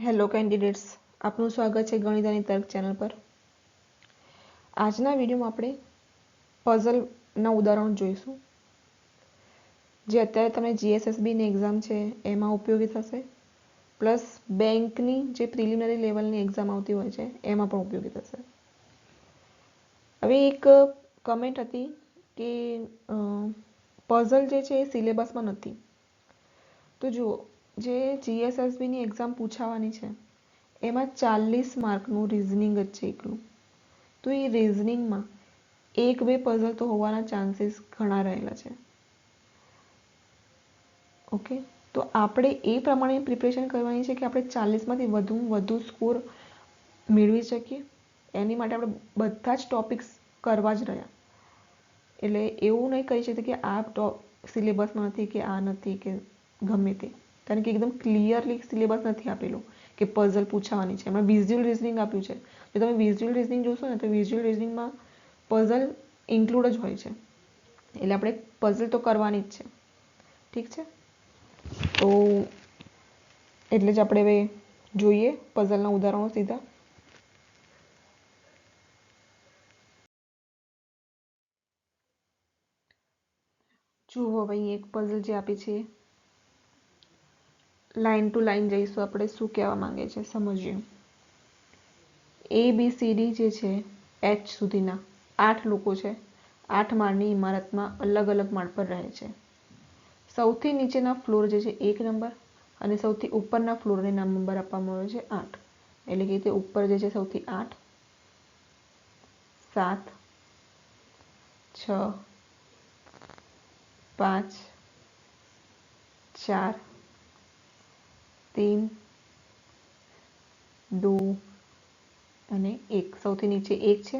Hello candidates, આપનું સ્વાગત છે ગણિત અને તર્ક ચેનલ પર. આજના વિડીયોમાં આપણે પઝલના ઉદાહરણો જોઈશું, જે અત્યારે તમે જીએસએસબીની એક્ઝામ છે એમાં ઉપયોગી થશે, પ્લસ બેંકની જે પ્રિલિમિનરી લેવલની એક્ઝામ આવતી હોય છે એમાં પણ ઉપયોગી થશે. હવે એક કમેન્ટ હતી કે પઝલ જે છે એ સિલેબસમાં નથી. તો જુઓ, જે જીએસએસબીની એક્ઝામ પૂછાવાની છે એમાં 40 માર્કનું રિઝનિંગ જ છે એકલું. તો એ રિઝનિંગમાં 1-2 પઝલ તો હોવાના ચાન્સીસ ઘણા રહેલા છે. ઓકે, તો આપણે એ પ્રમાણે પ્રિપરેશન કરવાની છે કે આપણે 40માંથી વધુમાં વધુ સ્કોર મેળવી શકીએ. એની માટે આપણે બધા જ ટોપિક્સ કરવા જ રહ્યા. એટલે એવું નહીં કહી શકીએ કે આ સિલેબસમાં નથી કે આ નથી કે ગમે તે, કારણ કે એકદમ ક્લિયરલી સિલેબસ નથી આપેલું કે પઝલ પૂછાવાની છે. એમાં વિઝ્યુઅલ રિઝનિંગ આપ્યું છે. જો તમે વિઝ્યુઅલ રિઝનિંગ જોશો ને તો વિઝ્યુઅલ રિઝનિંગમાં પઝલ ઇન્ક્લુડ જ હોય છે. એટલે આપણે પઝલ તો કરવાની જ છે. ઠીક છે, તો એટલે જ આપણે હવે જોઈએ પઝલના ઉદાહરણો સીધા. જુઓ, હવે અહીં એક પઝલ જે આપી છે, લાઈન ટુ લાઈન જઈશું આપણે, શું કહેવા માંગે છે સમજીએ. ABCD જે છે H સુધીના 8 લોકો છે. 8 માળની ઇમારતમાં અલગ અલગ માળ પર રહે છે. સૌથી નીચેના ફ્લોર જે છે 1 નંબર અને સૌથી ઉપરના ફ્લોરને નંબર આપવામાં આવ્યો છે 8. એટલે કે તે ઉપર જે છે સૌથી 8, 7, 6, 5, 4, 3, 2 અને 1. સૌથી નીચે 1 છે,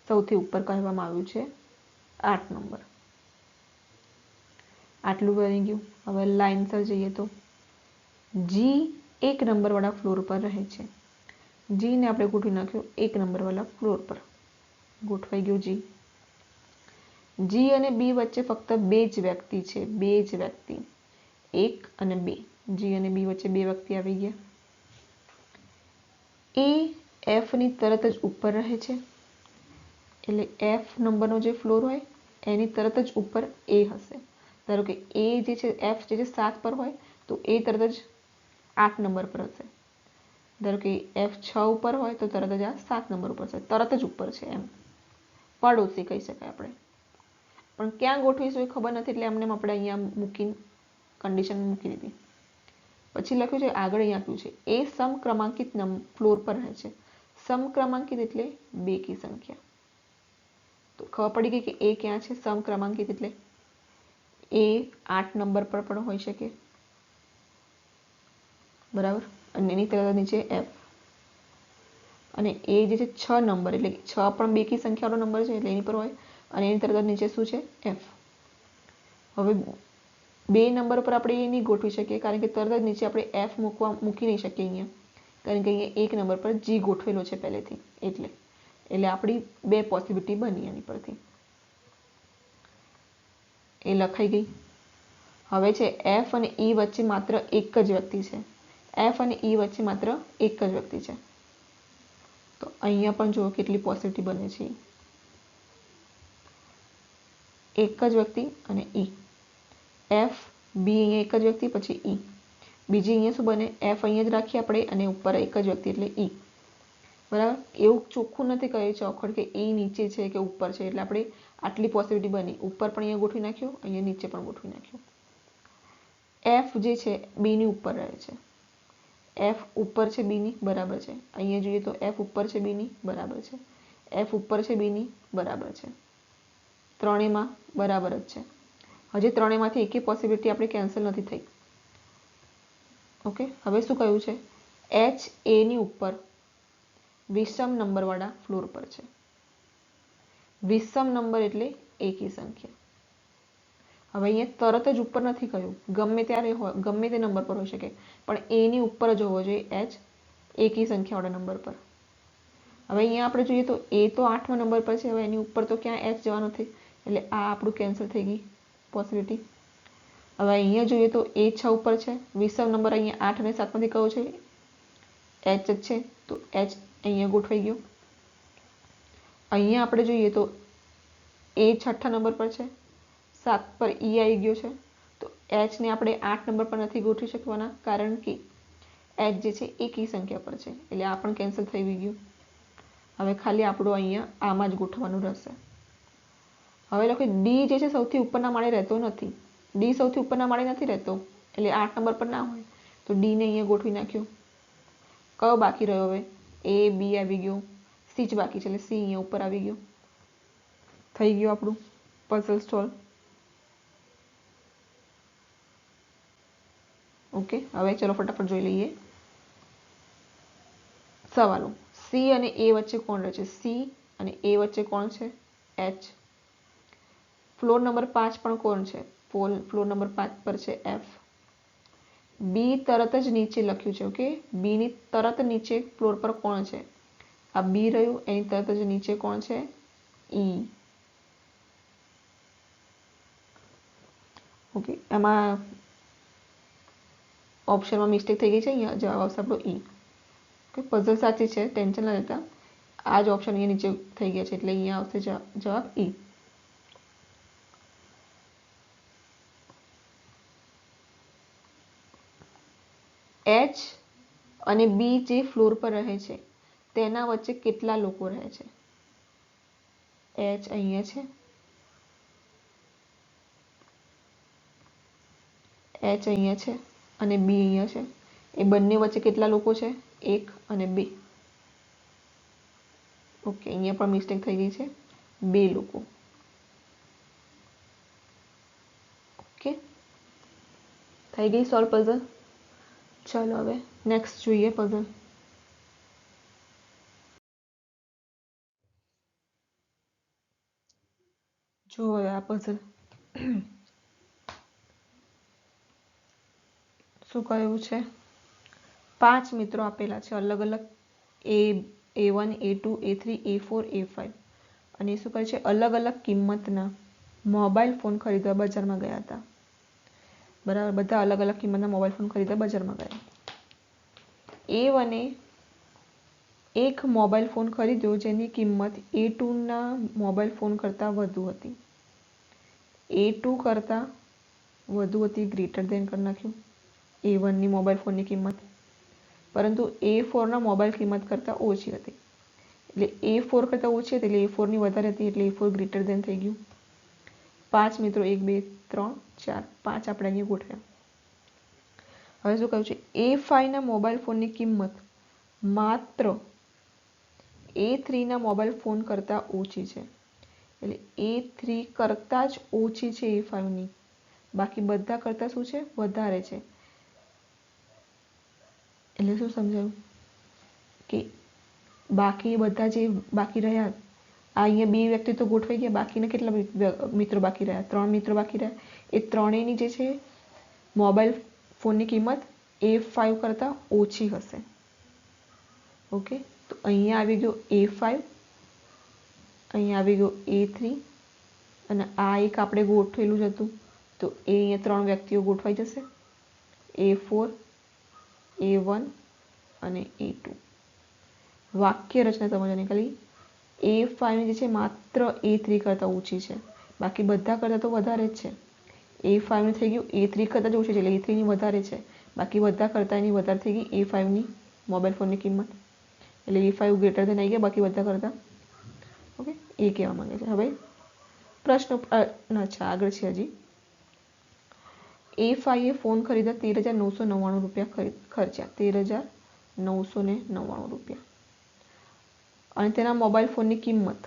સૌથી ઉપર કહેવામાં આવ્યું છે 8 નંબર. આટલું બની ગયું. હવે લાઇનસર જઈએ તો જી 1 નંબરવાળા ફ્લોર પર રહે છે. જીને આપણે ગોઠવી નાખ્યું 1 નંબરવાળા ફ્લોર પર. ગોઠવાઈ ગયું જી. જી અને બી વચ્ચે ફક્ત 2 જ વ્યક્તિ છે, 2 જ વ્યક્તિ, 1 અને 2. જી અને બી વચ્ચે 2 વ્યક્તિ આવી ગયા. એ એફની તરત જ ઉપર રહે છે. એટલે એફ નંબરનો જે ફ્લોર હોય એની તરત જ ઉપર એ હશે. ધારો કે એ જે છે એફ જે છે 7 પર હોય તો એ તરત જ 8 નંબર પર હશે. ધારો કે એફ 6 ઉપર હોય તો તરત જ આ 7 નંબર ઉપર છે. તરત જ ઉપર છે, એમ પડોશી કહી શકાય આપણે. પણ ક્યાં ગોઠવીશું એ ખબર નથી, એટલે એમને આપણે અહીંયા મૂકીને કન્ડિશન મૂકી દીધી. પછી લખ્યું છે આગળ, અહીંયા આપ્યું છે એ સમક્રમાંકિત ફ્લોર પર રહે છે. સમક્રમાંકિત એટલે બેકી સંખ્યા. તો ખબર પડી ગઈ કે એ ક્યાં છે. સમક્રમાંકિત એટલે એ 8 નંબર પર પણ હોઈ શકે, બરાબર. અને એની તરત નીચે એફ. અને એ જે છે 6 નંબર, એટલે 6 પણ બેકી સંખ્યાનો નંબર છે એટલે એની પર હોય. અને એની તરત નીચે શું છે એફ. હવે 2 નંબર પર આપણે એ નહીં ગોઠવી શકીએ, કારણ કે તરત જ નીચે આપણે એફ મૂકી નહીં શકીએ અહીંયા, કારણ કે અહીંયા 1 નંબર પર જી ગોઠવેલો છે પહેલેથી. એટલે આપણી 2 પોસિબિલિટી બની એની પરથી. એ લખાઈ ગઈ. હવે છે એફ અને ઈ વચ્ચે માત્ર એક જ વ્યક્તિ છે. એફ અને ઈ વચ્ચે માત્ર એક જ વ્યક્તિ છે. તો અહીંયા પણ જુઓ કેટલી પોસિબિલિટી બને છે. એક જ વ્યક્તિ અને ઈ. એફ બી અહીંયા એક જ વ્યક્તિ, પછી ઈ. બીજી અહીંયા શું બને, એફ અહીંયા જ રાખીએ આપણે અને ઉપર એક જ વ્યક્તિ એટલે ઈ. બરાબર. એવું ચોખ્ખું નથી કહ્યું ચોખડ કે ઈ નીચે છે કે ઉપર છે, એટલે આપણે આટલી પોસિબિલિટી બની. ઉપર પણ અહીંયા ગોઠવી નાખ્યું, અહીંયા નીચે પણ ગોઠવી નાખ્યું. એફ જે છે બીની ઉપર રહે છે. એફ ઉપર છે બીની, બરાબર છે. અહીંયા જોઈએ તો એફ ઉપર છે બીની, બરાબર છે. એફ ઉપર છે બીની, બરાબર છે. ત્રણેયમાં બરાબર જ છે. હજી ત્રણેયમાંથી એકેય પોસિબિલિટી આપણે કેન્સલ નથી થઈ. ઓકે, હવે શું કહ્યું છે, એચ એની ઉપર વિષમ નંબરવાળા ફ્લોર પર છે. વિષમ નંબર એટલે એકી સંખ્યા. હવે અહીંયા તરત જ ઉપર નથી કહ્યું, ગમે ત્યારે હોય, ગમે તે નંબર પર હોઈ શકે, પણ એની ઉપર જ હોવો જોઈએ એચ, એકી સંખ્યાવાળા નંબર પર. હવે અહીંયા આપણે જોઈએ તો એ તો 8મા નંબર પર છે. હવે એની ઉપર તો ક્યાં એચ જવા નથી, એટલે આ આપણું કેન્સલ થઈ ગઈ પોસિબિલિટી. હવે અહીંયા જોઈએ તો એ 6 ઉપર છે. વિષમ નંબર અહીંયા 8 અને 7માંથી કયો છે, એચ જ છે તો એચ અહીંયા ગોઠવાઈ ગયો. અહીંયા આપણે જોઈએ તો એ 6ઠ્ઠા નંબર પર છે, 7 પર ઈ આવી ગયો છે. તો એચને આપણે 8 નંબર પર નથી ગોઠવી શકવાના, કારણ કે એચ જે છે એકી સંખ્યા પર છે, એટલે આ પણ કેન્સલ થઈ ગયું. હવે ખાલી આપણું અહીંયા આમાં જ ગોઠવવાનું રહેશે. હવે લખો ડી જે છે સૌથી ઉપરના માળે રહેતો નથી. ડી સૌથી ઉપરના માળે નથી રહેતો, એટલે 8 નંબર પર ના હોય. તો ડીને અહીંયા ગોઠવી નાખ્યો. કયો બાકી રહ્યો? હવે એ બી આવી ગયો, સી જ બાકી છે, એટલે સી અહીંયા ઉપર આવી ગયો. થઈ ગયું આપણું પઝલ સોલ્વ. ઓકે, હવે ચલો ફટાફટ જોઈ લઈએ સવાલો. સી અને એ વચ્ચે કોણ રહે છે? સી અને એ વચ્ચે કોણ છે? એચ. ફ્લોર નંબર 5 પણ કોણ છે? ફ્લોર નંબર 5 પર છે એફ. બી તરત જ નીચે લખ્યું છે. ઓકે, બી ની તરત નીચે ફ્લોર પર કોણ છે? આ બી રહ્યું, એની તરત જ નીચે કોણ છે? ઈ. ઓકે, એમાં ઓપ્શનમાં મિસ્ટેક થઈ ગઈ છે, અહીંયા જવાબ આવશે આપણો ઈ. ઓકે, પઝલ સાચી છે, ટેન્શન ના લેતા. આ જ ઓપ્શન અહીંયા નીચે થઈ ગયા છે, એટલે અહીંયા આવશે જવાબ ઈ. એચ અને બી જે ફ્લોર પર રહે છે તેના વચ્ચે કેટલા લોકો રહે છે? એચ અહીંયા છે, એચ અહીંયા છે અને બી અહીંયા છે. એ બંને વચ્ચે કેટલા લોકો છે? 1 અને 2. ઓકે, અહીંયા પણ મિસ્ટેક થઈ ગઈ છે, 2 લોકો. ઓકે, થઈ ગઈ સોલ્વ પઝલ. ચાલો હવે નેક્સ્ટ જોઈએ પઝલ. જો હવે આ પઝલ શું કહ્યું છે? 5 મિત્રો આપેલા છે અલગ અલગ, A1, A2, A3, A4, A5, અને શું કહે છે? અલગ અલગ કિંમતના મોબાઈલ ફોન ખરીદવા બજારમાં ગયા હતા. બરાબર, બધા અલગ અલગ કિંમતના મોબાઈલ ફોન ખરીદવા બજારમાં ગયા. A1એ એક મોબાઈલ ફોન ખરીદ્યો જેની કિંમત A2ના મોબાઈલ ફોન કરતાં વધુ હતી. A2 કરતાં વધુ હતી, ગ્રેટર દેન કરી નાખ્યું A1ની મોબાઈલ ફોનની કિંમત, પરંતુ A4ના મોબાઈલ કિંમત કરતાં ઓછી હતી. એટલે A4 કરતાં ઓછી હતી એટલે A4ની વધારે હતી, એટલે A4 ગ્રેટર દેન થઈ ગયું. 5 મિત્રો, 1, 2, 3, 4, 5 આપણે અહીંયા ગોઠવ્યા. હવે શું કહ્યું છે? A5ના મોબાઈલ ફોનની કિંમત માત્ર A3ના મોબાઈલ ફોન કરતાં ઓછી છે. એટલે A3 કરતાં જ ઓછી છે A5ની, બાકી બધા કરતાં શું છે? વધારે છે. એટલે શું સમજાયું? કે બાકી બધા જે બાકી રહ્યા, આ અહીંયા 2 વ્યક્તિ તો ગોઠવાઈ ગયા, બાકીના કેટલા મિત્રો બાકી રહ્યા? 3 મિત્રો બાકી રહ્યા. એ ત્રણેયની જે છે મોબાઈલ ફોનની કિંમત A5 કરતાં ઓછી હશે. ઓકે, તો અહીંયા આવી ગયો A5, અહીંયા આવી ગયો A3, અને આ એક આપણે ગોઠવેલું જ હતું, તો એ અહીંયા 3 વ્યક્તિઓ ગોઠવાઈ જશે, A4, A1 અને A2. વાક્ય રચના સમજવાની, ખાલી A5 જે છે માત્ર A3 કરતાં ઓછી છે, બાકી બધા કરતાં તો વધારે જ છે. A5 થઈ ગયું A3 કરતાં જ ઓછી છે, એટલે A3ની વધારે છે, બાકી બધા કરતાં એની વધારે થઈ ગઈ A5ની મોબાઈલ ફોનની કિંમત, એટલે A5 ગ્રેટર દેન આવી ગયા બાકી બધા કરતાં. ઓકે, એ કહેવા માંગે છે. હવે પ્રશ્ન અચ્છા આગળ છે હજી. A5એ ફોન ખરીદવા 13,999 રૂપિયા ખર્ચ્યા, 13,999 રૂપિયા, અને તેના મોબાઈલ ફોનની કિંમત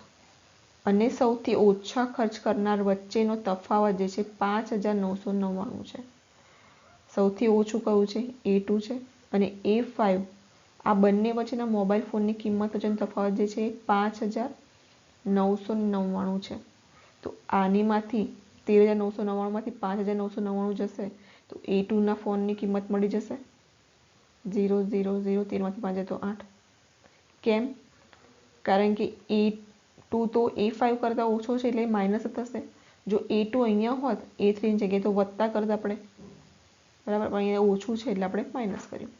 અને સૌથી ઓછા ખર્ચ કરનાર વચ્ચેનો તફાવત જે છે 5,999 છે. સૌથી ઓછું કયું છે? A2 છે, અને A5 આ બંને વચ્ચેના મોબાઈલ ફોનની કિંમત વચ્ચેનો તફાવત જે છે 5,999 છે. તો આનીમાંથી 13,999માંથી 5,999 જશે તો A2ના ફોનની કિંમત મળી જશે 0, 0, 0, 13માંથી 5 તો 8. કેમ? કારણ કે A2 તો A5 કરતાં ઓછો છે એટલે માઇનસ થશે. જો A2 અહીંયા હોત A3ની જગ્યાએ તો વત્તા કરત આપણે, બરાબર, પણ અહીંયા ઓછું છે એટલે આપણે માઇનસ કર્યું.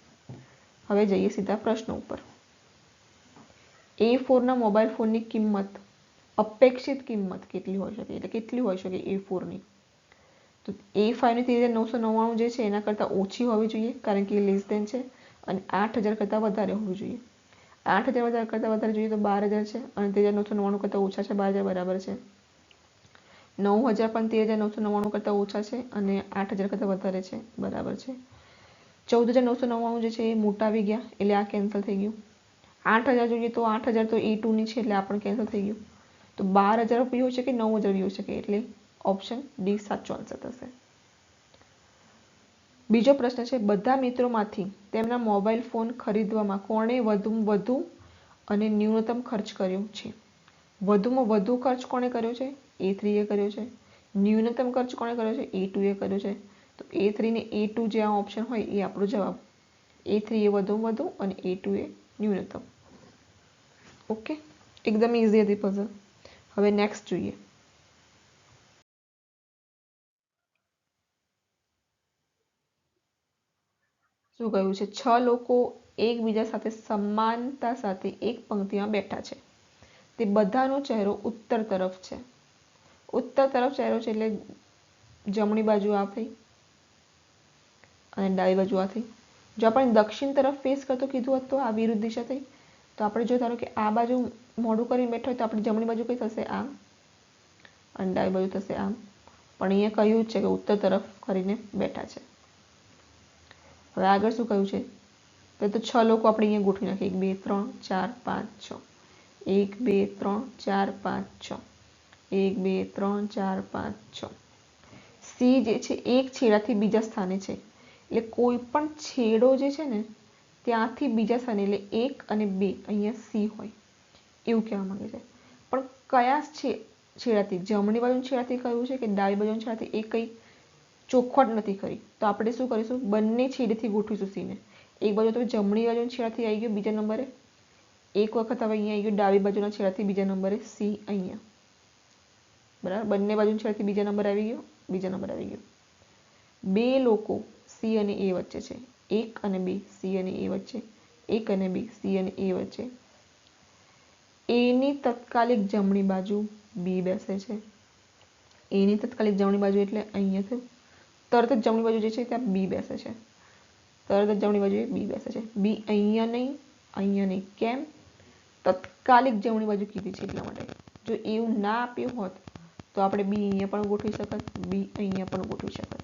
હવે જઈએ સીધા પ્રશ્ન ઉપર. A4 મોબાઈલ ફોનની કિંમત અપેક્ષિત કિંમત કેટલી હોઈ શકે, એટલે કેટલી હોઈ શકે A4ની? તો A5ની 13,999 જે છે એના કરતાં ઓછી હોવી જોઈએ કારણ કે એ લેસ દેન છે, અને 8,000 કરતાં વધારે હોવી જોઈએ. 8,000 કરતાં વધારે જોઈએ તો 12,000 છે, અને 13,999 કરતાં ઓછા છે 12,000 બરાબર છે. 9,000 પણ 13,999 કરતાં ઓછા છે અને 8,000 કરતાં વધારે છે બરાબર છે. 14,999 જે છે એ મોટા આવી ગયા એટલે આ કેન્સલ થઈ ગયું. 8,000 જોઈએ તો 8,000 તો A2ની છે એટલે આ પણ કેન્સલ થઈ ગયું. તો 12,000 બી હોઈ શકે, 9,000 બી હોઈ શકે, એટલે ઓપ્શન ડી સાચો આન્સર થશે. બીજો પ્રશ્ન છે, બધા મિત્રોમાંથી તેમના મોબાઈલ ફોન ખરીદવામાં કોણે વધુમાં વધુ અને ન્યૂનતમ ખર્ચ કર્યો છે? વધુમાં વધુ ખર્ચ કોણે કર્યો છે? A3એ કર્યો છે. ન્યૂનતમ ખર્ચ કોણે કર્યો છે? A2એ કર્યો છે. તો A3 ને A2 જે આ ઓપ્શન હોય એ આપણો જવાબ. A3 એ વધુમાં વધુ અને A2 એ ન્યૂનતમ. ઓકે, એકદમ ઇઝી હતી પઝલ. હવે નેક્સ્ટ જોઈએ. શું કહ્યું છે? 6 લોકો એકબીજા સાથે સમાનતા સાથે એક પંક્તિમાં બેઠા છે. તે બધાનો ચહેરો ઉત્તર તરફ છે. ઉત્તર તરફ ચહેરો છે એટલે જમણી બાજુ આ થઈ અને ડાબી બાજુ આ થઈ. જો આપણે દક્ષિણ તરફ ફેસ કરતો કીધું હોત તો આ વિરુદ્ધ દિશા થઈ. તો આપણે જો ધારો કે આ બાજુ મોઢું કરીને બેઠો હોય તો આપણી જમણી બાજુ કઈ થશે? આમ, અને ડાબી બાજુ થશે આમ. પણ અહીંયા કહ્યું છે કે ઉત્તર તરફ કરીને બેઠા છે. હવે આગળ શું કહ્યું છે? તો 6 લોકો આપણે અહીંયા ગોઠવી નાખીએ. 1 2 3 4 5 6. 1 2 3 4 5 6. 1 2 3 4 5 6. સી જે છે એક છેડાથી બીજા સ્થાને છે, એટલે કોઈ પણ છેડો જે છે ને ત્યાંથી બીજા સ્થાને, એટલે 1 અને 2 અહીંયા સી હોય એવું કહેવા માંગે છે. પણ કયા છેડાથી? જમણી બાજુના છેડાથી કહ્યું છે કે ડાબી બાજુના છેડાથી? એ કંઈ ચોખવટ નથી કરી. તો આપણે શું કરીશું? બંને છેડેથી ગોઠવીશું સીને. એક બાજુ તો જમણી બાજુના છેડાથી આવી ગયો બીજા નંબરે, એક વખત હવે અહીંયા આવી ગયો ડાબી બાજુના છેડાથી બીજા નંબરે સી અહીંયા. બરાબર, બંને બાજુના છેડાથી બીજા નંબર આવી ગયો, બીજા નંબર આવી ગયો. 2 લોકો સી અને એ વચ્ચે છે. 1 અને 2 સી અને એ વચ્ચે, 1 અને 2 સી અને એ વચ્ચે. એની તત્કાલિક જમણી બાજુ બી બેસે છે. એની તત્કાલિક જમણી બાજુ એટલે અહીંયાથી તરત જ જમણી બાજુ જે છે ત્યાં બી બેસે છે. તરત જ જમણી બાજુએ બી બેસે છે. બી અહીંયા નહીં, અહીંયા નહીં. કેમ? તત્કાલિક જમણી બાજુ કીધી છે એટલા માટે. જો એવું ના આપ્યું હોત તો આપણે બી અહીંયા પણ ગોઠવી શકત, બી અહીંયા પણ ગોઠવી શકત.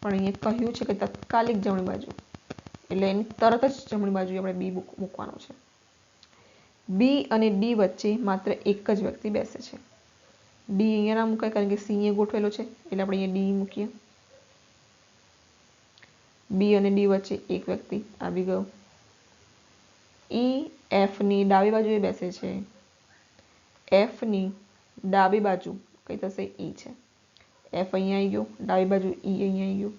પણ અહીંયા કહ્યું છે કે તત્કાલિક જમણી બાજુ, એટલે એની તરત જ જમણી બાજુએ આપણે બી મૂકવાનું છે. બી અને ડી વચ્ચે માત્ર એક જ વ્યક્તિ બેસે છે. ડી અહીંયા ના મુકાય કારણ કે સી અહીંયા ગોઠવેલો છે, એટલે આપણે અહીંયા ડી મૂકીએ. બી અને ડી વચ્ચે એક વ્યક્તિ આવી ગયો. ઈ એફની ડાબી બાજુએ બેસે છે. એફની ડાબી બાજુ કઈ થશે? ઈ છે. એફ અહીંયા આવી ગયો, ડાબી બાજુ ઈ અહીંયા આવી ગયો.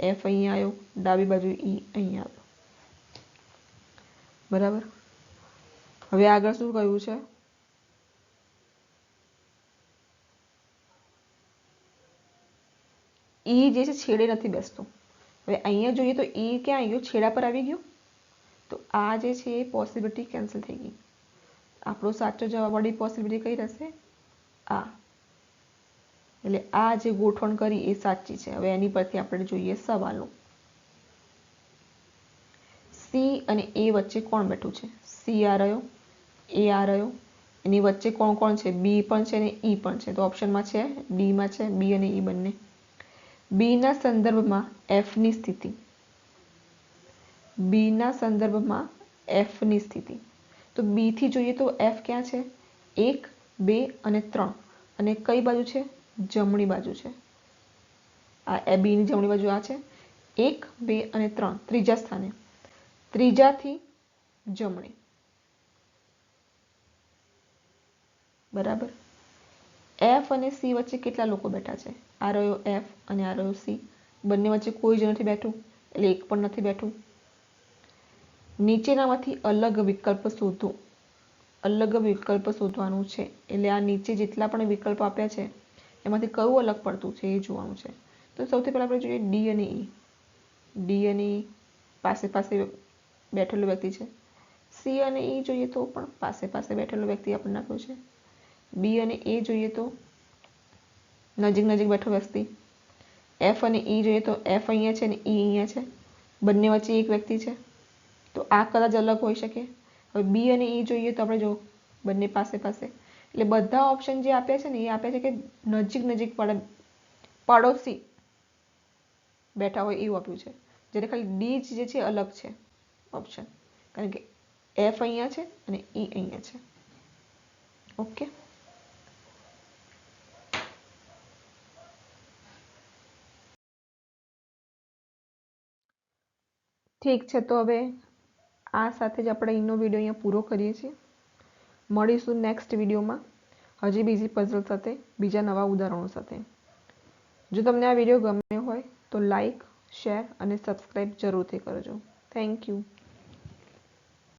એફ અહીંયા આવ્યો, ડાબી બાજુ ઈ અહીંયા આવ્યો. બરાબર. હવે આગળ શું કહ્યું છે? ઈ જે છે છેડે નથી બેસતો. હવે અહીંયા જોઈએ તો ઈ ક્યાં આવી ગયો? છેડા પર આવી ગયો. તો આ જે છે એ પોસિબિલિટી કેન્સલ થઈ ગઈ. આપણો સાચો જવાબ વાળી પોસિબિલિટી કઈ રહેશે? આ. એટલે આ જે ગોઠવણ કરી એ સાચી છે. હવે એની પરથી આપણે જોઈએ સવાલો. સી અને એ વચ્ચે કોણ બેઠું છે? સી આ રહ્યો, એ આ રહ્યો. એની વચ્ચે કોણ કોણ છે? બી પણ છે અને ઈ પણ છે. તો ઓપ્શનમાં છે, ડીમાં છે બી અને ઈ બંને. બીના સંદર્ભમાં એફની સ્થિતિ. બીના સંદર્ભમાં એફની સ્થિતિ. તો બીથી જોઈએ તો એફ ક્યાં છે? 1, 2 અને 3. અને કઈ બાજુ છે? જમણી બાજુ છે. આ બીની જમણી બાજુ આ છે. 1, 2 અને 3 ત્રીજા સ્થાને. ત્રીજાથી જમણે. બરાબર. એફ અને સી વચ્ચે કેટલા લોકો બેઠા છે? આ રહ્યો એફ અને આ રહ્યો સી. બંને વચ્ચે કોઈ જ નથી બેઠું, એટલે એક પણ નથી બેઠું. નીચેનામાંથી અલગ વિકલ્પ શોધો. અલગ વિકલ્પ શોધવાનું છે. એટલે આ નીચે જેટલા પણ વિકલ્પ આપ્યા છે એમાંથી કયું અલગ પડતું છે એ જોવાનું છે. તો સૌથી પહેલા આપણે જોઈએ ડી અને ઈ. ડી અને ઈ પાસે પાસે બેઠેલો વ્યક્તિ છે. સી અને ઈ જોઈએ તો પણ પાસે પાસે બેઠેલો વ્યક્તિ આપણને આપ્યો છે. બી અને એ જોઈએ તો નજીક નજીક બેઠો વ્યક્તિ. એફ અને ઈ જોઈએ તો એફ અહીંયા છે અને ઈ અહીંયા છે. બંને વચ્ચે એક વ્યક્તિ છે. તો આ કદાચ અલગ હોઈ શકે. હવે બી અને ઈ જોઈએ તો આપણે જો બંને પાસે પાસે, એટલે બધા ઓપ્શન જે આપ્યા છે ને એ આપ્યા છે કે નજીક નજીક પડોશી બેઠા હોય એવું આપ્યું છે. જ્યારે ખાલી ડી જે છે અલગ છે ઓપ્શન, કારણ કે એફ અહીંયા છે અને ઈ અહીંયા છે. ઓકે, ઠીક છે. તો હવે આ સાથે જ આપણે અહીંનો વિડીયો અહીંયા પૂરો કરીએ છીએ. મળીશું નેક્સ્ટ વિડીયોમાં હજી બીજી પઝલ સાથે, બીજા નવા ઉદાહરણો સાથે. જો તમને આ વિડીયો ગમ્યો હોય તો લાઈક, શેર અને સબસ્ક્રાઈબ જરૂરથી કરજો. Thank you.